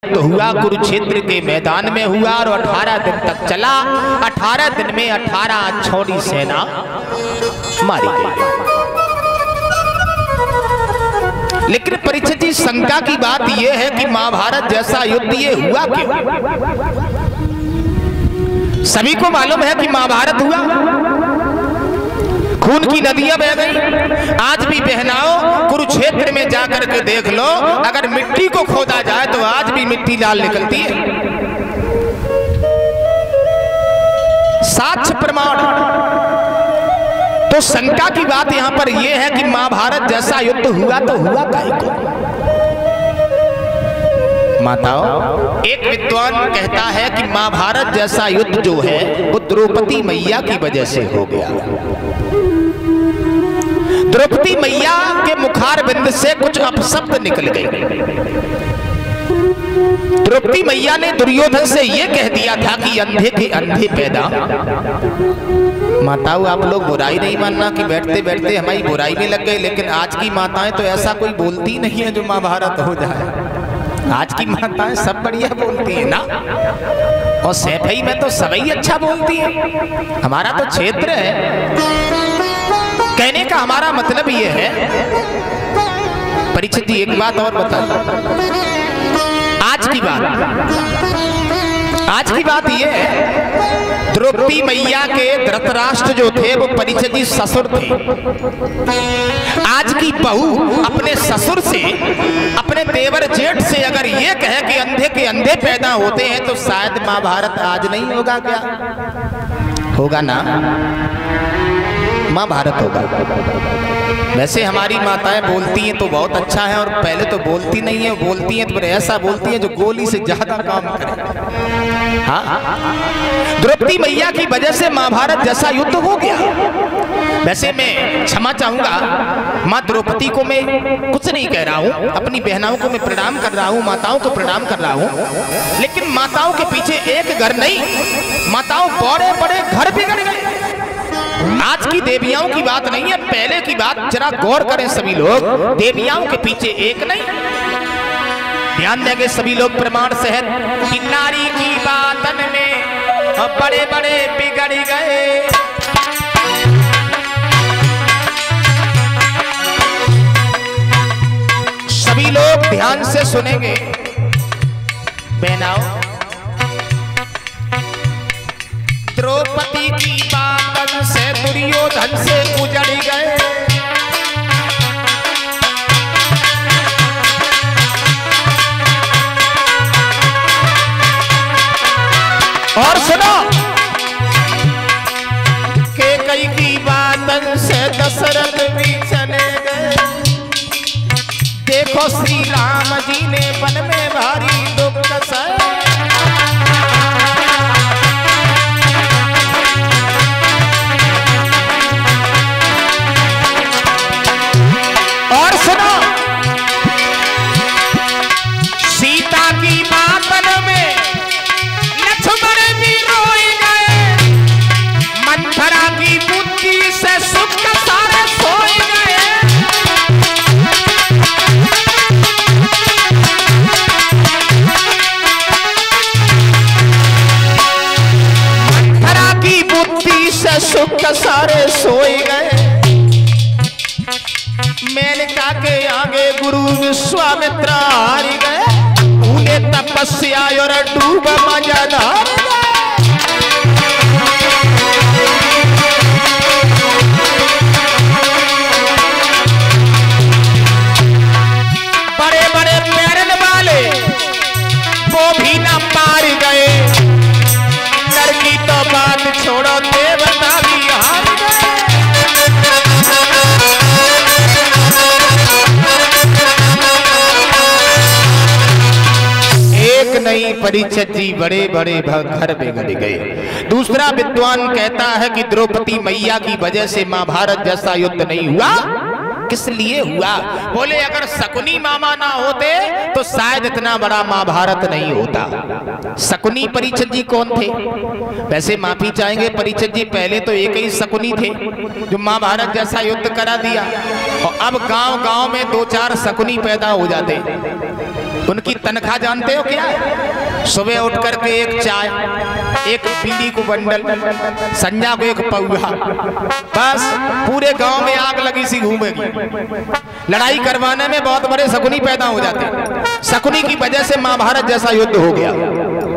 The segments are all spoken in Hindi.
तो हुआ कुरुक्षेत्र के मैदान में हुआ और 18 दिन तक चला। 18 दिन में 18 अक्षौणी सेना मारी गई। लेकिन परीक्षित जी, शंका की बात यह है कि महाभारत जैसा युद्ध ये हुआ क्यों? सभी को मालूम है कि महाभारत हुआ, खून की नदियां बह गई। आज भी बहनाओ, कुरुक्षेत्र में जाकर के देख लो, अगर मिट्टी को खोदा जाए तो आज भी मिट्टी लाल निकलती है। साक्ष्य प्रमाण। तो शंका की बात यहां पर यह है कि महाभारत जैसा युद्ध हुआ तो हुआ काहे को? माताओं, एक विद्वान कहता है कि महाभारत जैसा युद्ध जो है वो द्रौपदी मैया की वजह से हो गया। द्रौपदी मैया के मुखार बिंद से कुछ अपशब्द निकल गए। द्रौपदी मैया ने दुर्योधन से यह कह दिया था कि अंधे के अंधे पैदा। माताओं, आप लोग बुराई नहीं मानना कि बैठते बैठते हमारी बुराई में लग गए, लेकिन आज की माताएं तो ऐसा कोई बोलती नहीं है जो महाभारत हो जाए। आज की माताएं सब बढ़िया बोलती है ना, और सैफई में तो सभी अच्छा बोलती है। हमारा तो क्षेत्र है। कहने का हमारा मतलब ये है, परीक्षित जी एक बात और बता। आज की बात ये है, द्रौपदी मैया के धृतराष्ट्र जो थे वो परीक्षित जी ससुर थे। आज की बहू अपने ससुर से, अपने देवर जेठ से अगर ये कहे कि अंधे के अंधे पैदा होते हैं तो शायद महाभारत आज नहीं होगा। क्या होगा? ना, महाभारत होगा। वैसे हमारी माताएं बोलती हैं तो बहुत अच्छा है, और पहले तो बोलती नहीं है, बोलती हैं तो ऐसा बोलती हैं जो गोली से ज्यादा काम करे। हाँ, द्रौपदी मैया की वजह से महाभारत जैसा युद्ध हो गया। वैसे मैं क्षमा चाहूंगा, माँ द्रौपदी को मैं कुछ नहीं कह रहा हूँ, अपनी बहनाओं को मैं प्रणाम कर रहा हूँ, माताओं को प्रणाम कर रहा हूँ। लेकिन माताओं के पीछे एक घर नहीं, माताओं बड़े बड़े घर बिगड़ गए। आज की देवियाओं की बात नहीं है, पहले की बात जरा गौर करें सभी लोग। देवियाओं के पीछे एक नहीं, ध्यान देंगे सभी लोग प्रमाण सहित कि नारी की बातन में बड़े बड़े बिगड़ गए। सभी लोग ध्यान से सुनेंगे। बहनाओं, द्रौपदी की बातन से दुर्योधन से उजड़ गए। और सुनो, कैकेयी की बातन से दशरथ भी चले गए। देखो श्री राम जी ने वन में भारी दुख सहे। और सुनो, सीता की बातन में लक्ष्मण भी रोए गए। मंथरा की बुद्धि से सुख सारे सोए गए। मंथरा की बुद्धि से सुख सारे सोए गए। मेनका के आगे गुरु विश्वामित्र हार गए। उन्हें तपस्या और डूब मजादार बड़े बड़े पैरन वाले वो भी ना पार गए। लड़की तो बात छोड़ो, देवता भी हार गए। नहीं परीक्षित जी, बड़े बड़े घर बिगड़ गए। दूसरा विद्वान कहता है कि द्रौपदी मैया की वजह से महाभारत जैसा युद्ध नहीं हुआ। किस लिए हुआ? बोले अगर शकुनी मामा ना होते तो शायद इतना बड़ा महाभारत नहीं होता। शकुनी परीक्षित जी कौन थे? वैसे माफी चाहेंगे परीक्षित जी, पहले तो एक ही शकुनी थे जो महाभारत जैसा युद्ध करा दिया, और अब गांव गांव में 2-4 शकुनी पैदा हो जाते। उनकी तनख्वाह जानते हो क्या है? सुबह उठ करके एक चाय, एक बीड़ी को बंडल, संजा को एक पौधा, बस पूरे गांव में आग लगी सी घूमेगी। लड़ाई करवाने में बहुत बड़े शकुनी पैदा हो जाते। शकुनी की वजह से महाभारत जैसा युद्ध हो गया।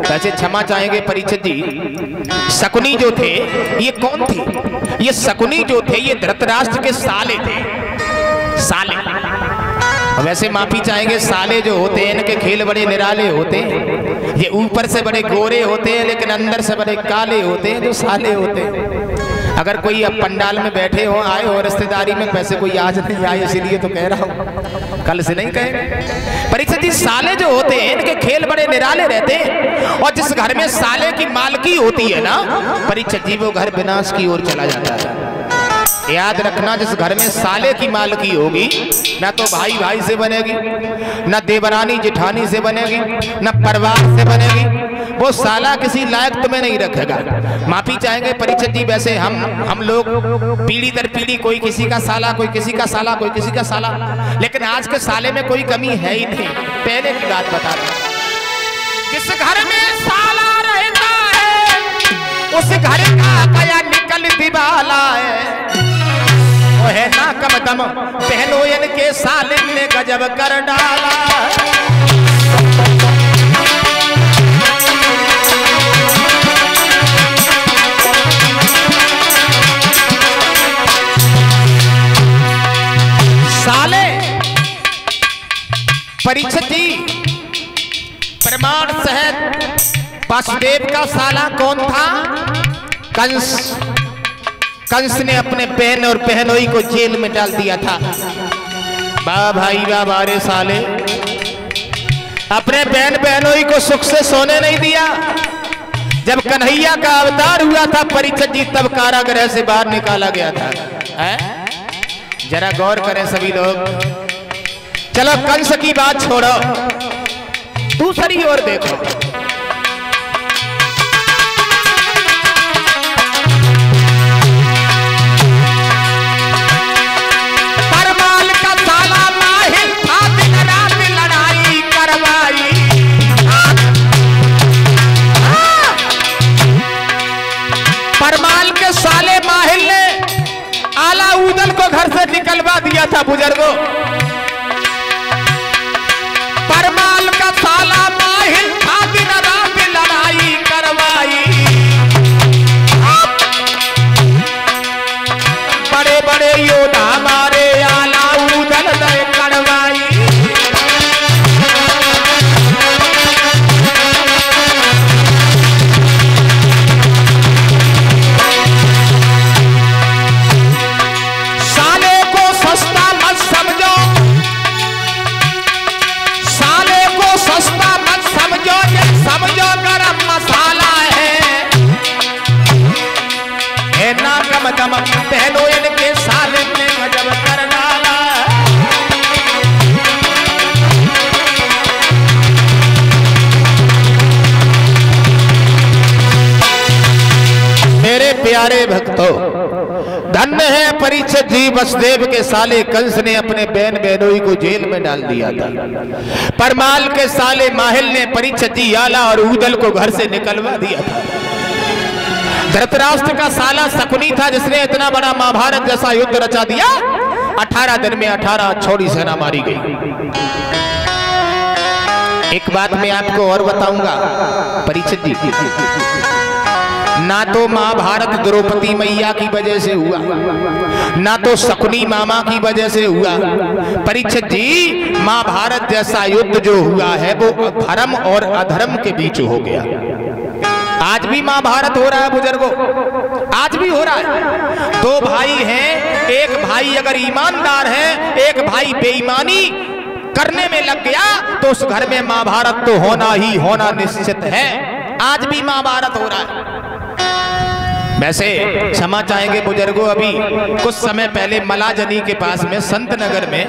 वैसे क्षमा चाहेंगे परीक्षित जी, शकुनी जो थे ये कौन थे? ये शकुनी जो थे ये धृतराष्ट्र के साले थे, साले। वैसे माफी चाहेंगे, साले जो होते हैं इनके खेल बड़े निराले होते हैं। ये ऊपर से बड़े गोरे होते हैं लेकिन अंदर से बड़े काले होते हैं जो साले होते हैं। अगर कोई अब पंडाल में बैठे हो, आए हो रिश्तेदारी में, वैसे कोई आज नहीं आए इसीलिए तो कह रहा हूँ, कल से नहीं कहे। परीक्षित जी, साले जो होते हैं इनके खेल बड़े निराले रहते हैं। और जिस घर में साले की मालकी होती है ना परीक्षित जी, वो घर विनाश की ओर चला जाता है। याद रखना, जिस घर में साले की मालकी होगी ना तो भाई भाई से बनेगी, ना देवरानी जेठानी से बनेगी, ना परिवार से बनेगी। वो साला किसी लायक तुम्हें नहीं रखेगा। माफी चाहेंगे परीक्षित जी, वैसे हम लोग पीढ़ी दर पीढ़ी कोई किसी का साला, कोई किसी का साला, कोई किसी का साला, लेकिन आज के साले में कोई कमी है ही नहीं। पहले की बात बता रहा हूं, जिस घर में साला रहता है उस घर का गया निकल दिवाला है। वो है ना कम दम पहनो इनके साले ने गजब कर डाला। साले परीक्षित जी, प्रमाण सहित वासुदेव का साला कौन था? कंस। कंस ने अपने बहन और बहनोई को जेल में डाल दिया था। वाह भाई वाह, बारे साले, अपने बहन बहनोई को सुख से सोने नहीं दिया। जब कन्हैया का अवतार हुआ था परीक्षित जी, तब कारागृह से बाहर निकाला गया था। जरा गौर करें सभी लोग। चलो कंस की बात छोड़ो, दूसरी ओर देखो। घर से निकलवा दिया था बुजुर्गों। परमाल का साला माहिल था, दिन रात लड़ाई करवाई। बड़े बड़े योद्धा मारे, आला उदल दे करवाई। दम पहनो इनके साले ने गजब कर डाला। मेरे प्यारे भक्तों, धन्य है परीक्षित जी, वसुदेव के साले कंस ने अपने बहन बहनोई को जेल में डाल दिया था। परमाल के साले माहिल ने परीक्षित जी, आला और ऊदल को घर से निकलवा दिया था। धृतराष्ट्र का साला शकुनी था जिसने इतना बड़ा महाभारत जैसा युद्ध रचा दिया। 18 दिन में 18 छोड़ी सेना मारी गई। एक बात मैं आपको और बताऊंगा परीक्षित जी, ना तो महाभारत द्रौपदी मैया की वजह से हुआ, ना तो शकुनी मामा की वजह से हुआ। परीक्षित जी, महाभारत जैसा युद्ध जो हुआ है वो धर्म और अधर्म के बीच हो गया। आज भी महाभारत हो रहा है बुजुर्गों, आज भी हो रहा है। दो भाई हैं, एक भाई अगर ईमानदार है, एक भाई बेईमानी करने में लग गया तो उस घर में महाभारत तो होना ही होना निश्चित है। आज भी महाभारत हो रहा है। वैसे क्षमा चाहेंगे बुजुर्गों, अभी कुछ समय पहले मलाजनी के पास में संत नगर में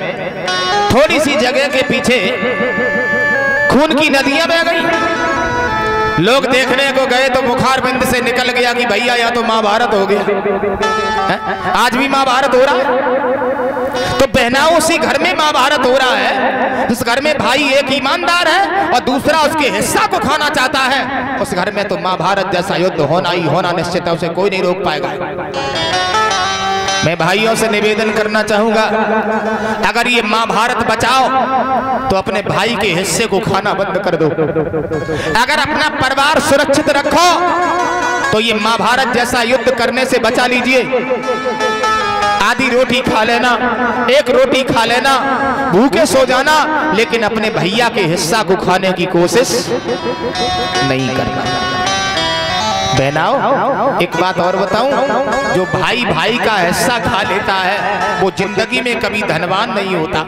थोड़ी सी जगह के पीछे खून की नदियां बह गई। लोग देखने को गए तो बुखार बिंद से निकल गया कि भैया या तो महाभारत हो गया है? आज भी महाभारत हो रहा है। तो बहनाओं, उसी घर में महाभारत हो रहा है जिस घर में भाई एक ईमानदार है और दूसरा उसके हिस्सा को खाना चाहता है। उस घर में तो महाभारत जैसा युद्ध होना ही होना निश्चित है, उसे कोई नहीं रोक पाएगा। मैं भाइयों से निवेदन करना चाहूंगा, अगर ये महाभारत बचाओ तो अपने भाई के हिस्से को खाना बंद कर दो। अगर अपना परिवार सुरक्षित रखो तो ये महाभारत जैसा युद्ध करने से बचा लीजिए। आधी रोटी खा लेना, एक रोटी खा लेना, भूखे सो जाना, लेकिन अपने भैया के हिस्सा को खाने की कोशिश नहीं करना। बहनाओ, एक बात और बताऊं, जो भाई भाई का हिस्सा खा लेता है वो जिंदगी में कभी धनवान नहीं होता।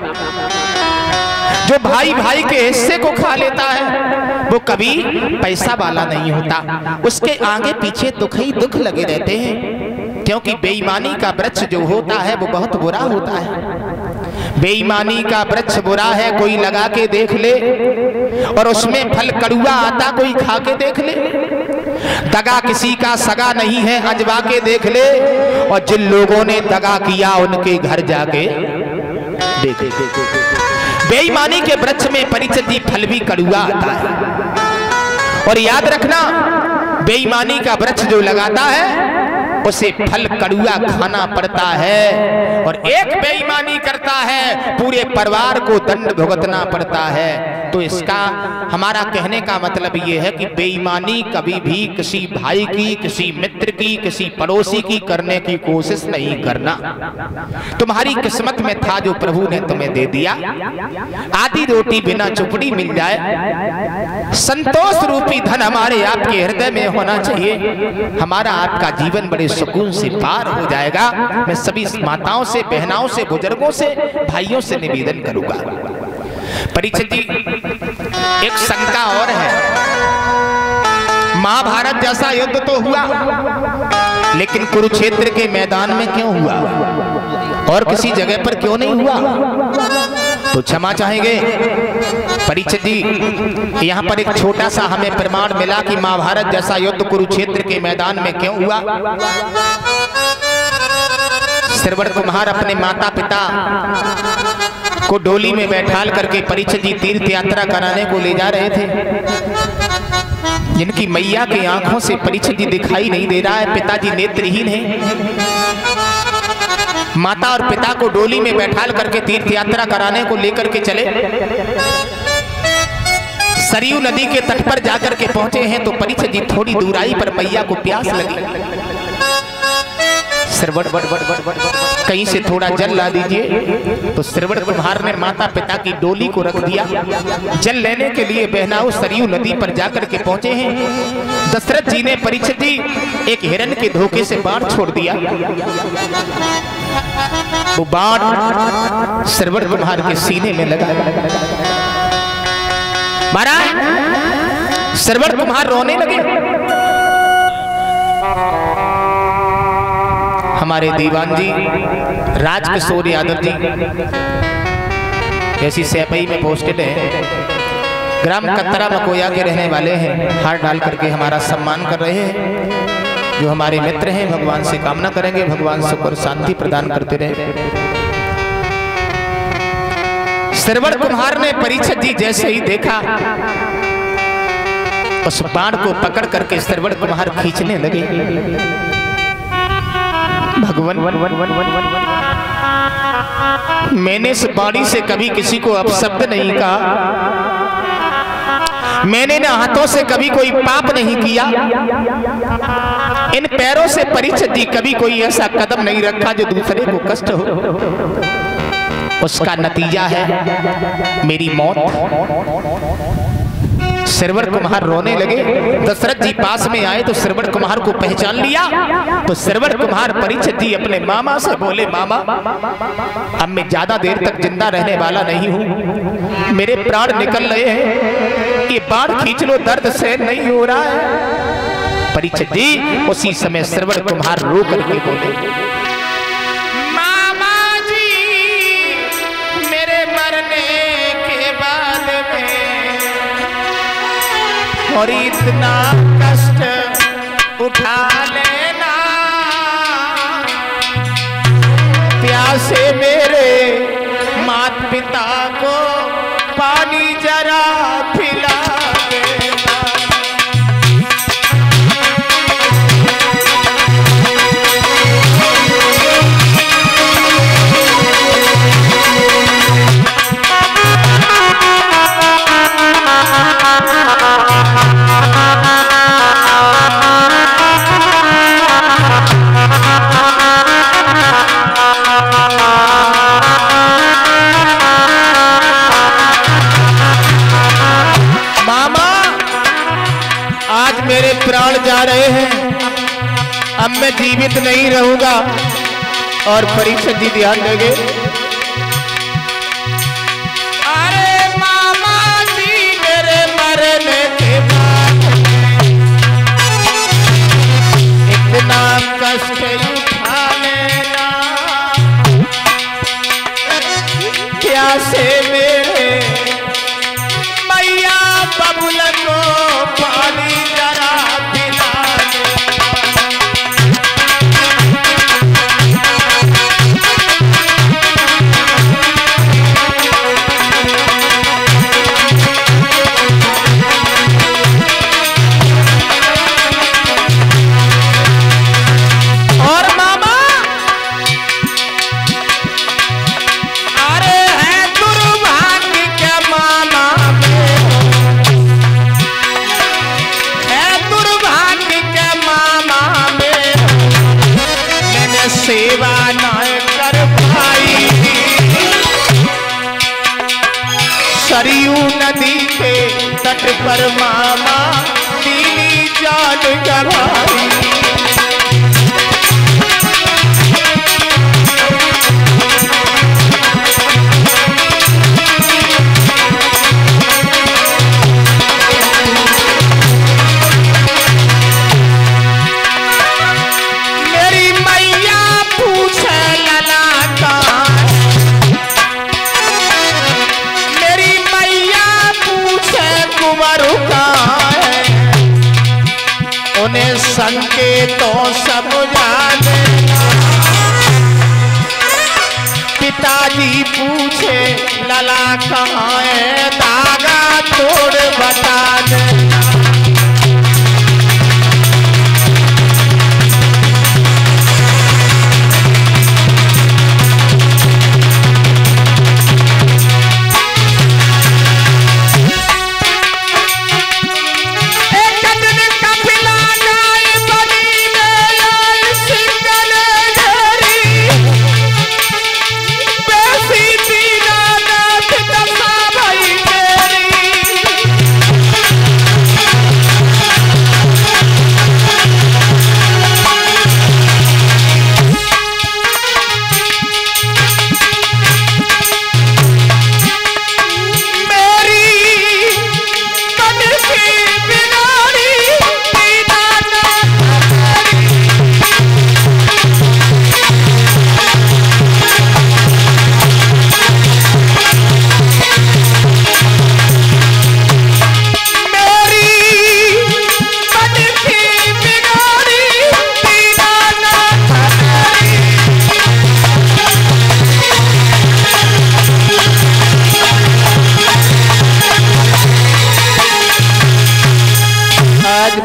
जो भाई भाई के हिस्से को खा लेता है वो कभी पैसा वाला नहीं होता। उसके आगे पीछे दुख ही दुख लगे रहते हैं, क्योंकि बेईमानी का वृक्ष जो होता है वो बहुत बुरा होता है। बेईमानी का वृक्ष बुरा है, कोई लगा के देख ले, और उसमें फल कड़ुआ आता, कोई खा के देख ले। दगा किसी का सगा नहीं है, अजवा के देख ले, और जिन लोगों ने दगा किया उनके घर जाके देख ले। बेईमानी के वृक्ष में परिचित फल भी कड़ुआ आता है। और याद रखना, बेईमानी का वृक्ष जो लगाता है उसे फल कड़ुआ खाना पड़ता है, और एक बेईमानी करता है पूरे परिवार को दंड भुगतना पड़ता है। तो इसका हमारा कहने का मतलब ये है कि बेईमानी कभी भी किसी भाई की, किसी मित्र की, किसी पड़ोसी की करने की कोशिश नहीं करना। तुम्हारी किस्मत में था जो प्रभु ने तुम्हें दे दिया, आधी रोटी बिना चुपड़ी मिल जाए, संतोष रूपी धन हमारे आपके हृदय में होना चाहिए, हमारा आपका जीवन बड़े सुकून से पार हो जाएगा। मैं सभी माताओं से, बहनाओं से, बुजुर्गों से, भाइयों से निवेदन करूंगा। परीक्षित जी, एक शंका और है, महाभारत जैसा युद्ध तो हुआ, लेकिन कुरुक्षेत्र के मैदान में क्यों हुआ और किसी जगह पर क्यों नहीं हुआ? तो क्षमा चाहेंगे परीक्षित जी, यहाँ पर एक छोटा सा हमें प्रमाण मिला कि महाभारत जैसा युद्ध कुरुक्षेत्र के मैदान में क्यों हुआ। श्रवण कुमार अपने माता पिता को डोली में बैठाल करके परीक्षित जी तीर्थ यात्रा कराने को ले जा रहे थे, जिनकी मैया की आंखों से परीक्षित जी दिखाई नहीं दे रहा है, पिताजी नेत्रहीन हैं। माता और पिता को डोली में बैठाल करके तीर्थ यात्रा कराने को लेकर के चले, सरयू नदी के तट पर जाकर के पहुंचे हैं तो परीक्षित जी थोड़ी दूराई पर मैया को प्यास लगी। श्रवण कहीं से थोड़ा जल ला दीजिए। तो श्रवण कुमार ने माता पिता की डोली को रख दिया, जल लेने के लिए बहनाओं सरयू नदी पर जाकर के पहुंचे हैं। दशरथ जी ने परीक्षित जी एक हिरण के धोखे से बाण छोड़ दिया, वो बाण श्रवण कुमार के सीने में लगा। महाराज श्रवण कुमार रोने लगे। हमारे दीवान जी राजकिशोर यादव जी ऐसी सैपई में पोस्टेड है, ग्राम कतरा मकोया के रहने वाले हैं, हार डाल करके हमारा सम्मान कर रहे हैं। जो हमारे मित्र हैं भगवान से कामना करेंगे भगवान सुख और शांति प्रदान करते रहे। श्रवण कुमार ने परीक्षित जी जैसे ही देखा उस बाण को पकड़ करके श्रवण कुमार खींचने लगे। भगवान, मैंने इस बाणी से कभी किसी को अपशब्द नहीं कहा, मैंने न हाथों से कभी कोई पाप नहीं किया, इन पैरों से परीक्षित जी कभी कोई ऐसा कदम नहीं रखा जो दूसरे को कष्ट हो। उसका नतीजा है मेरी मौत। श्रवण कुमार रोने लगे। दशरथ जी पास में आए तो श्रवण कुमार को पहचान लिया। तो श्रवण कुमार परीक्षित जी अपने मामा से बोले, मामा अब मैं ज्यादा देर तक जिंदा रहने वाला नहीं हूँ, मेरे प्राण निकल रहे हैं, ये बाण खींच लो, दर्द सहन नहीं हो रहा है। परीक्षित जी उसी समय श्रवण कुमार रो करके बोले, मामा जी मेरे मरने के बाद में और इतना कष्ट उठा लेना, प्यासे मेरे मात पिता को पानी जरा पिला देना। मेरे प्राण जा रहे हैं, अब मैं जीवित नहीं रहूंगा। और परीक्षित जी ध्यान देंगे। अरे मामा जी मेरे मरने के बाद इतना कष्ट उठा लेना, प्यासे मेरे मैया बबुल को पानी सेवा न कर पाई, सरयू नदी के तट पर मामा दीनी जान गवाई। उन्हें संकेतों समझाने, पिताजी पूछे लला कहाँ है, धागा तोड़ बता दे।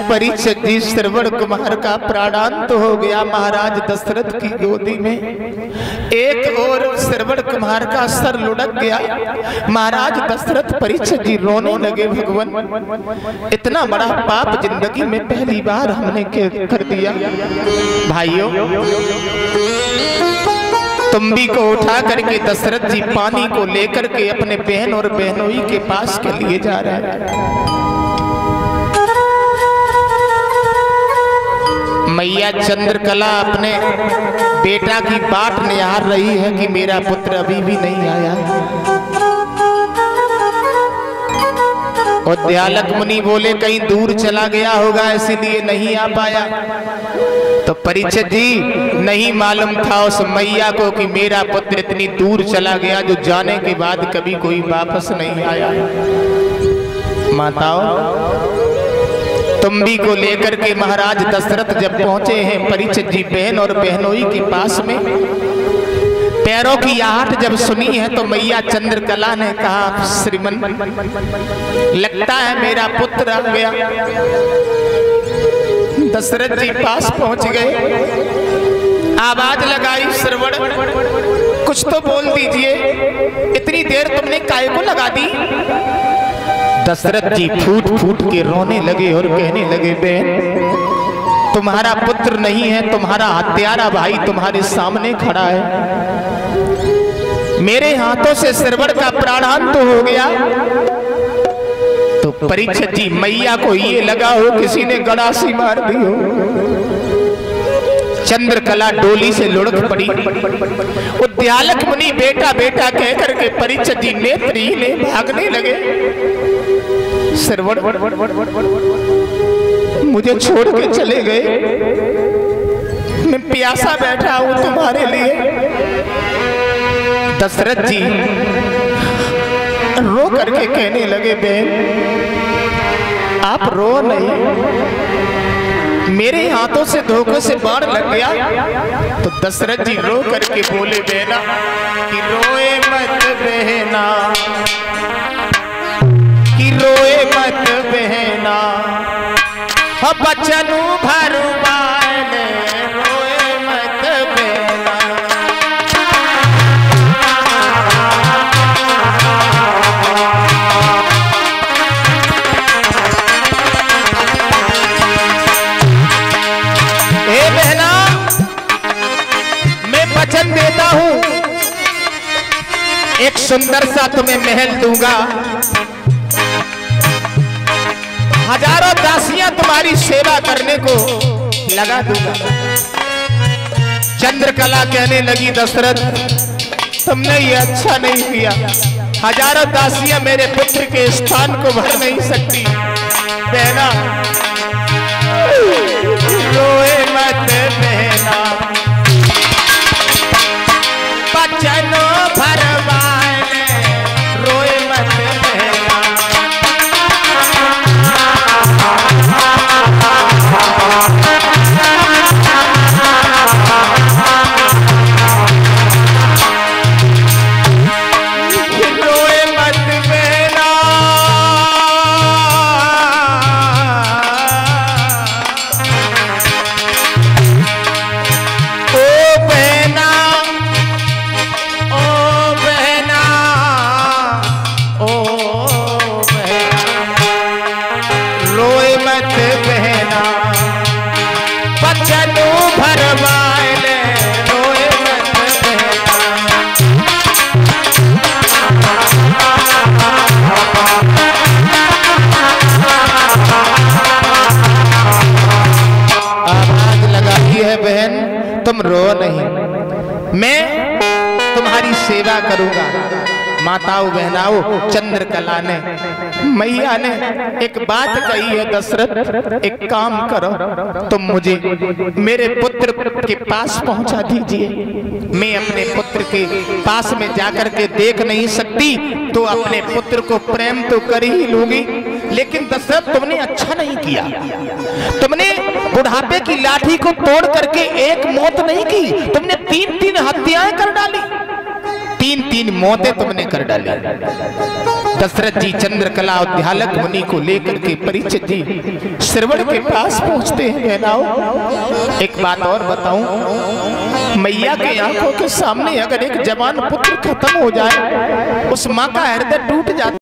परीक्षित जी श्रवण कुमार का प्राणांत हो गया महाराज दशरथ की गोदी में। एक और श्रवण कुमार का सर लुढ़क गया। महाराज दशरथ परीक्षित जी रोने लगे, भगवान इतना बड़ा पाप जिंदगी में पहली बार हमने कर दिया। भाइयों, तुम्बी को उठा करके दशरथ जी पानी को लेकर के अपने बहन और बहनोई के पास के लिए जा रहे हैं। मैया चंद्रकला अपने बेटा की बाट निहार रही है कि मेरा पुत्र अभी भी नहीं आया। और दयालक मुनि बोले कहीं दूर चला गया होगा इसीलिए नहीं आ पाया। तो परीक्षित जी नहीं मालूम था उस मैया को कि मेरा पुत्र इतनी दूर चला गया जो जाने के बाद कभी कोई वापस नहीं आया। माताओं, तुम्बी को लेकर के महाराज दशरथ जब पहुंचे हैं परीक्षित जी बहन और बहनोई के पास में, पैरों की आहट जब सुनी है तो मैया चंद्रकला ने कहा, श्रीमन लगता है मेरा पुत्र आ गया। दशरथ जी पास पहुंच गए, आवाज लगाई, श्रवण कुछ तो बोल दीजिए, इतनी देर तुमने काय को लगा दी। दशरथ जी फूट फूट के रोने लगे और कहने लगे, बहन तुम्हारा पुत्र नहीं है, तुम्हारा हत्यारा भाई तुम्हारे सामने खड़ा है। मेरे हाथों से श्रवण का प्राणांत तो हो गया। तो परीक्षित जी मैया को ये लगा हो किसी ने गड़ासी मार दी हो। चंद्रकला डोली से लुढ़क पड़ी। उद्यालक मुनि बेटा बेटा कह करके परीक्षित जी नेत्रहीन भागने लगे। श्रवण मुझे छोड़ के चले गए, मैं प्यासा बैठा हूं तुम्हारे लिए। दशरथ जी रो करके कहने लगे, बहन आप रो नहीं, मेरे हाथों से धोखे से बाढ़ लग गया। तो दशरथ जी रो करके बोले, बहना कि रोए मत बहना, कि रोए मत बहना, बचनु भरवान रोए मत बहना। ए बहना मैं वचन देता हूं, एक सुंदर सा तुम्हें महल दूंगा, हजारों दासियां तुम्हारी सेवा करने को लगा दूंगा। चंद्रकला कहने लगी, दशरथ तुमने ये अच्छा नहीं किया, हजारों दासियां मेरे पुत्र के स्थान को भर नहीं सकती। बहना रोए मत बहना, बचनो भरवाने रोए मत बहना। तुम रो नहीं, मैं तुम्हारी सेवा करूंगा। माताओं बहनाओं, चंद्रकला ने मैया ने एक बात कही है, दशरथ एक काम करो, तुम मुझे मेरे पुत्र के पास पहुंचा दीजिए। मैं अपने पुत्र के पास में जाकर के देख नहीं सकती तो अपने पुत्र को प्रेम तो कर ही लूंगी, लेकिन दशरथ तुमने अच्छा नहीं किया। तुमने बुढ़ापे की लाठी को तोड़ करके एक मौत नहीं की, तुमने 3-3 हत्याएं कर डाली, 3-3 मौतें तुमने कर डाली। दशरथ जी चंद्रकला उद्यालक मुनि को लेकर के परीक्षित जी श्रवण के पास पहुंचते हैं। बहनाओं एक बात और बताऊं, मैया के आंखों के सामने अगर एक जवान पुत्र खत्म हो जाए, उस मां का हृदय टूट जाता